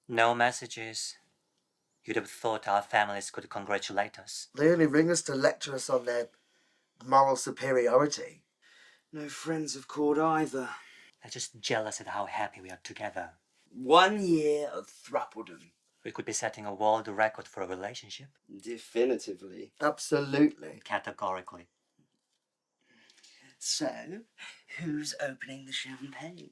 No messages. You'd have thought our families could congratulate us. They only ring us to lecture us on their moral superiority. No friends have called either. They're just jealous at how happy we are together. 1 year of thruppledom. We could be setting a world record for a relationship. Definitively. Absolutely. Categorically. So, who's opening the champagne?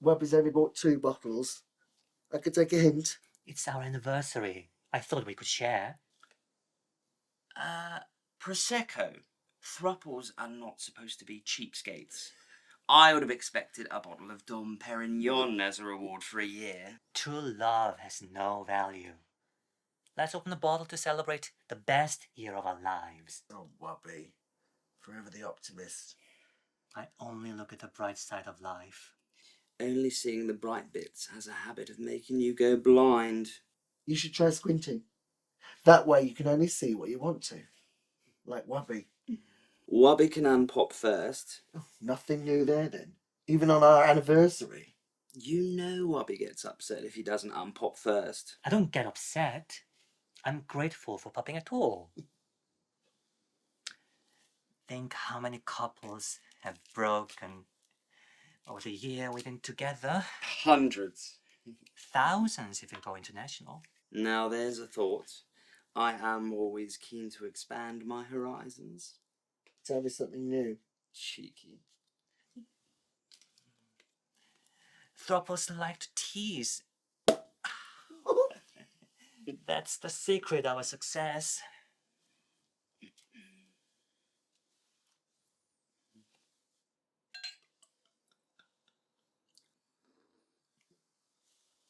Wubby's only bought 2 bottles. I could take a hint. It's our anniversary. I thought we could share. Prosecco. Thruples are not supposed to be cheapskates. I would have expected a bottle of Dom Perignon as a reward for a year. True love has no value. Let's open a bottle to celebrate the best year of our lives. Oh, Wubby. Forever the optimist. I only look at the bright side of life. Only seeing the bright bits has a habit of making you go blind. You should try squinting. That way you can only see what you want to. Like Wubby. Wubby can unpop first. Oh, nothing new there then. Even on our anniversary. You know Wubby gets upset if he doesn't unpop first. I don't get upset. I'm grateful for popping at all. Think how many couples have broken over the year we've been together. Hundreds. Thousands if you go international. Now there's a thought. I am always keen to expand my horizons. Tell me something new. Cheeky. Throuples like to tease. That's the secret of our success.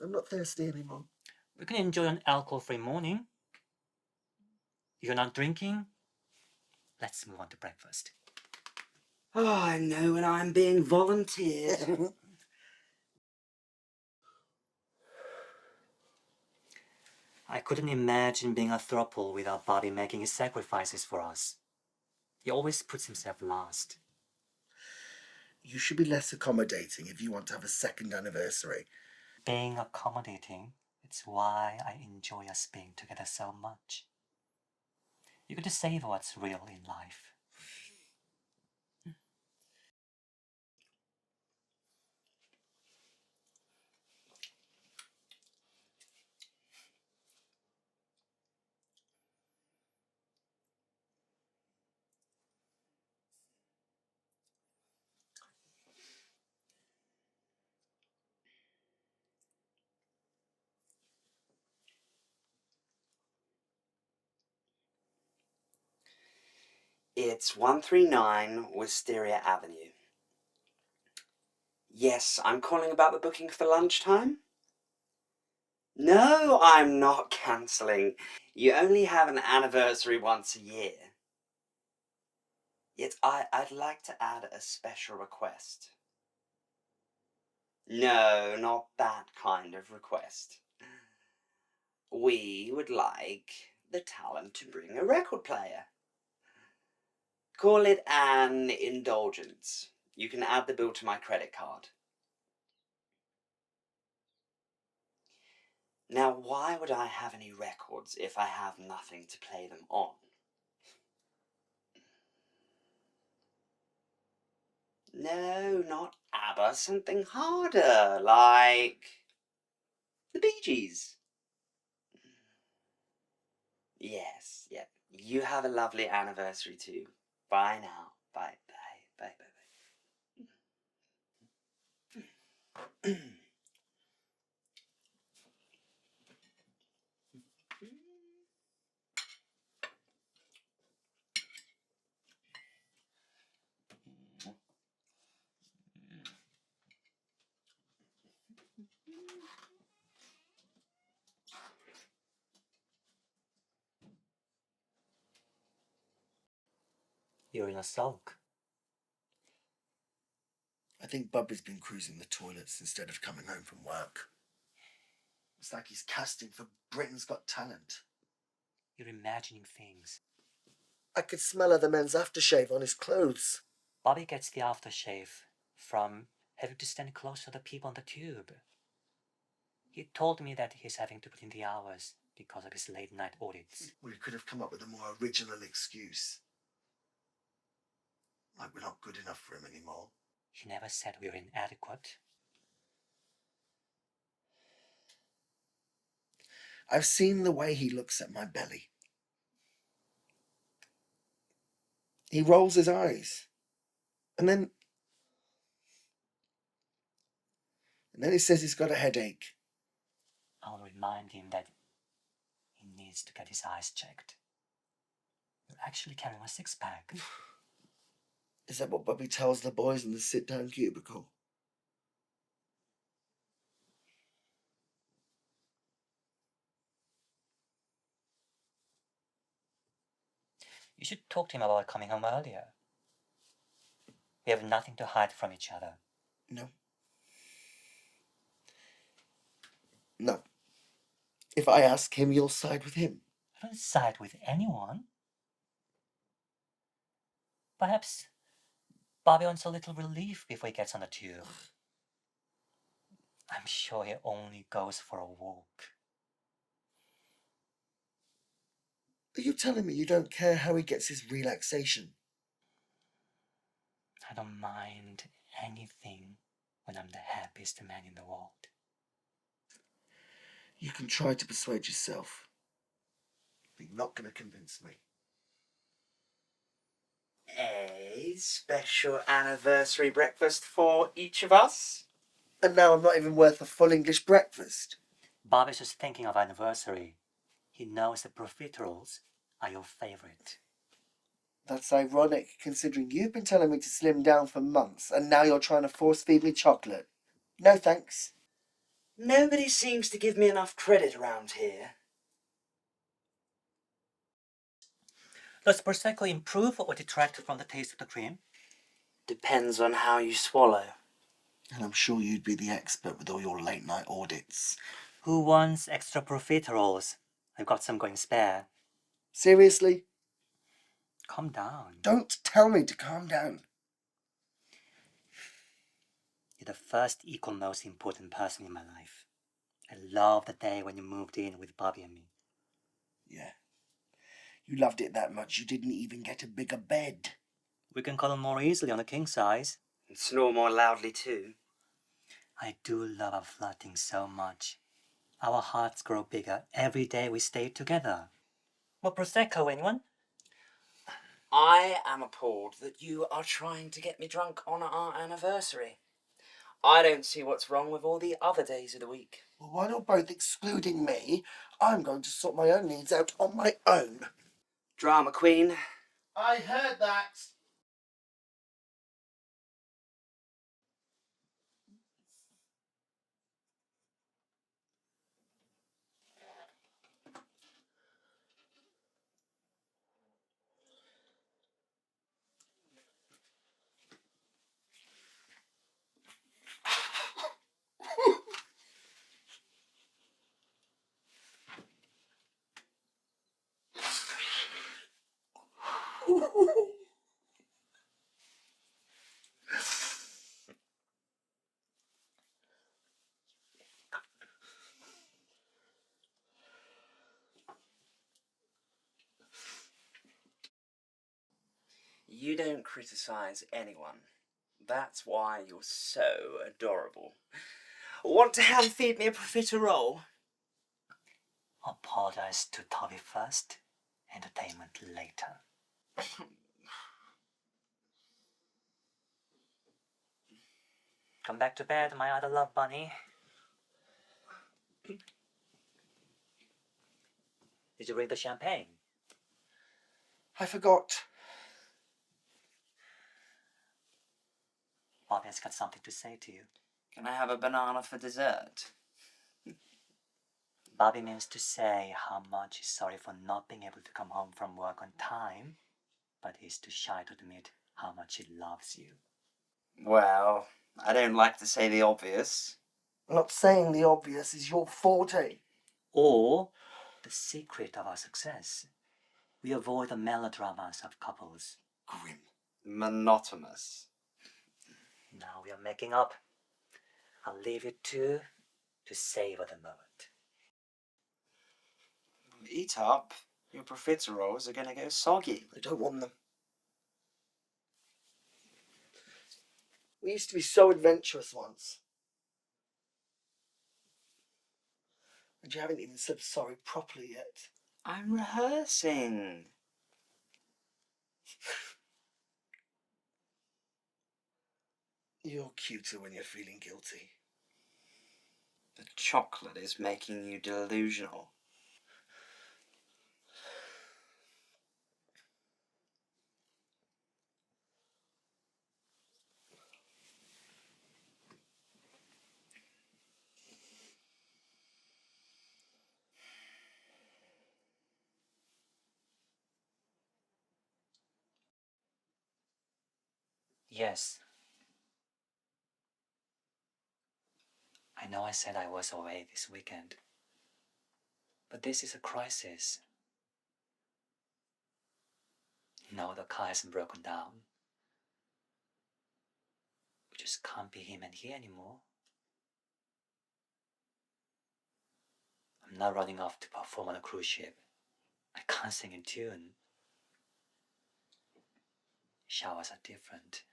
I'm not thirsty anymore. We can enjoy an alcohol-free morning. You're not drinking? Let's move on to breakfast. Oh, I know when I'm being volunteered. I couldn't imagine being a throuple without Bobby making his sacrifices for us. He always puts himself last. You should be less accommodating if you want to have a second anniversary. Being accommodating, it's why I enjoy us being together so much. You get to savor what's real in life. It's 139 Wisteria Avenue. Yes, I'm calling about the booking for lunchtime. No, I'm not cancelling. You only have an anniversary once a year. Yet I'd like to add a special request. No, not that kind of request. We would like the talent to bring a record player. Call it an indulgence. You can add the bill to my credit card. Now, why would I have any records if I have nothing to play them on? No, not ABBA, something harder, like the Bee Gees. Yes, yep. You have a lovely anniversary too. Bye now. Bye, bye, bye, bye, bye. You're in a sulk. I think Bubby's been cruising the toilets instead of coming home from work. It's like he's casting for Britain's Got Talent. You're imagining things. I could smell other men's aftershave on his clothes. Bobby gets the aftershave from having to stand close to the people on the tube. He told me that he's having to put in the hours because of his late-night audits. Well, you could have come up with a more original excuse. Like we're not good enough for him anymore. He never said we were inadequate. I've seen the way he looks at my belly. He rolls his eyes. And then he says he's got a headache. I'll remind him that he needs to get his eyes checked. You're actually carrying a six-pack. Is that what Bubby tells the boys in the sit-down cubicle? You should talk to him about coming home earlier. We have nothing to hide from each other. No. No. If I ask him, you'll side with him. I don't side with anyone. Perhaps Bobby wants a little relief before he gets on the tube. I'm sure he only goes for a walk. Are you telling me you don't care how he gets his relaxation? I don't mind anything when I'm the happiest man in the world. You can try to persuade yourself, but you're not going to convince me. A special anniversary breakfast for each of us? And now I'm not even worth a full English breakfast. Bobby's just thinking of anniversary. He knows the profiteroles are your favorite. That's ironic, considering you've been telling me to slim down for months, and now you're trying to force-feed me chocolate. No thanks. Nobody seems to give me enough credit around here. Does Prosecco improve or detract from the taste of the cream? Depends on how you swallow. And I'm sure you'd be the expert with all your late-night audits. Who wants extra profiteroles? I've got some going spare. Seriously? Calm down. Don't tell me to calm down. You're the first equal most important person in my life. I love the day when you moved in with Bobby and me. Yeah. You loved it that much you didn't even get a bigger bed. We can cuddle more easily on the king size. And snore more loudly too. I do love our flirting so much. Our hearts grow bigger every day we stay together. More Prosecco, anyone? I am appalled that you are trying to get me drunk on our anniversary. I don't see what's wrong with all the other days of the week. Well, while you're both excluding me, I'm going to sort my own needs out on my own. Drama queen. I heard that. You don't criticize anyone. That's why you're so adorable. Want to hand feed me a profiterole? Apologize to Tubby first, entertainment later. Come back to bed, my other love bunny. Did you bring the champagne? I forgot. Bobby has got something to say to you. Can I have a banana for dessert? Bobby means to say how much he's sorry for not being able to come home from work on time, but he's too shy to admit how much he loves you. Well, I don't like to say the obvious. I'm not saying the obvious is your forte. Or the secret of our success. We avoid the melodramas of couples. Grim. Monotonous. Now we are making up. I'll leave you two to savor the moment. Eat up. Your profiteroles are going to go soggy. I don't want them. We used to be so adventurous once. And you haven't even said sorry properly yet. I'm rehearsing. You're cuter when you're feeling guilty. The chocolate is making you delusional. Yes. I know I said I was away this weekend, but this is a crisis. No, the car hasn't broken down. We just can't be him and he anymore. I'm not running off to perform on a cruise ship. I can't sing in tune. Showers are different.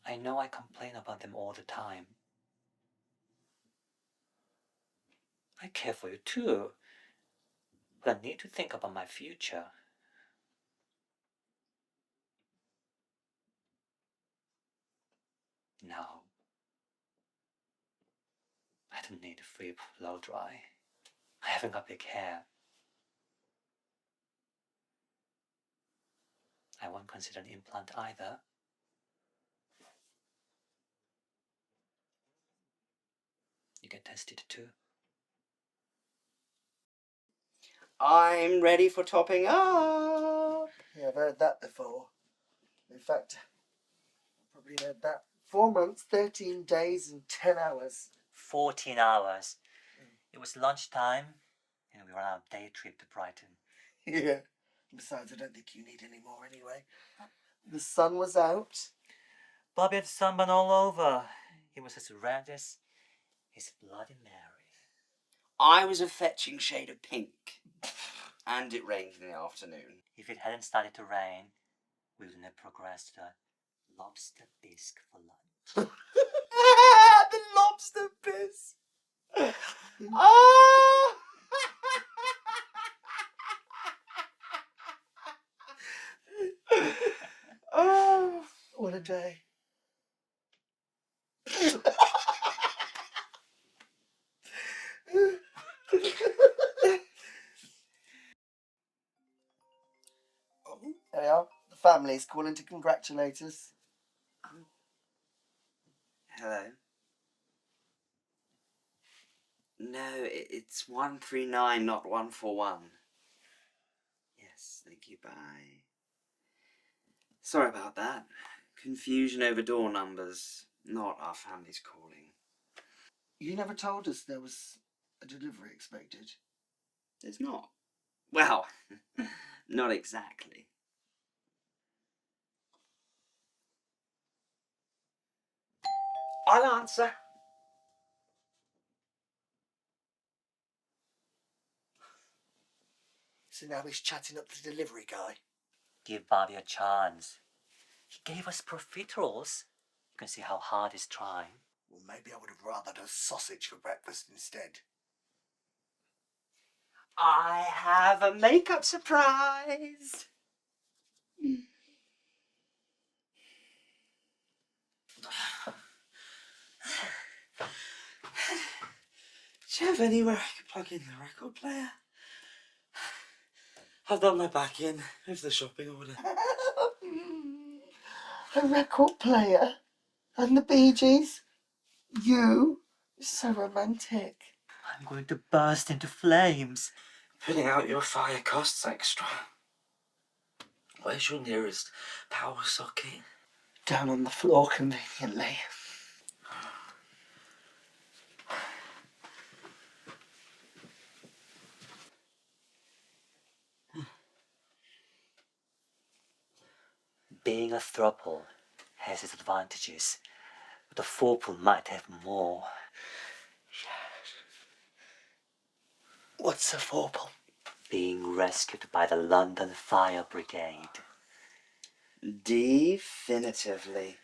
I know I complain about them all the time. I care for you too, but I need to think about my future. No. I don't need a free blow dry. I haven't got big hair. I won't consider an implant either. You get tested too. I'm ready for topping up. Yeah, I've heard that before. In fact, I've probably heard that 4 months, 13 days and 10 hours. 14 hours. It was lunchtime, and we were on a day trip to Brighton. Yeah. Besides, I don't think you need any more anyway. The sun was out. Bubby had sunburn all over. He was as red as his Bloody Mary. I was a fetching shade of pink. And it rained in the afternoon. If it hadn't started to rain, we wouldn't have progressed to a lobster bisque for lunch. The lobster piss. Oh! Oh! What a day. There we are. The family's calling to congratulate us. Hello. No, it's 139, not 141. Yes, thank you, bye. Sorry about that. Confusion over door numbers. Not our family's calling. You never told us there was a delivery expected. There's not. Well, not exactly. I'll answer. So now he's chatting up the delivery guy. Give Bobby a chance. He gave us profiteroles. You can see how hard he's trying. Well, maybe I would have rathered a sausage for breakfast instead. I have a makeup surprise. Do you have anywhere I can plug in the record player? I've done my back in with the shopping order. A record player? And the Bee Gees? You? So romantic. I'm going to burst into flames. Putting out your fire costs extra. Where's your nearest power socket? Down on the floor conveniently. Being a throuple has its advantages, but the Throuple might have more. What's a Throuple? Being rescued by the London Fire Brigade. Definitively.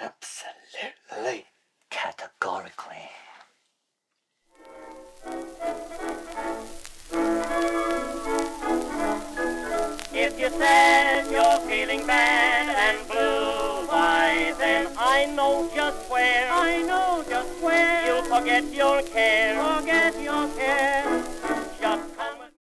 Absolutely. Categorically. If you said you're feeling bad and blue, why then I know just where you'll forget your care.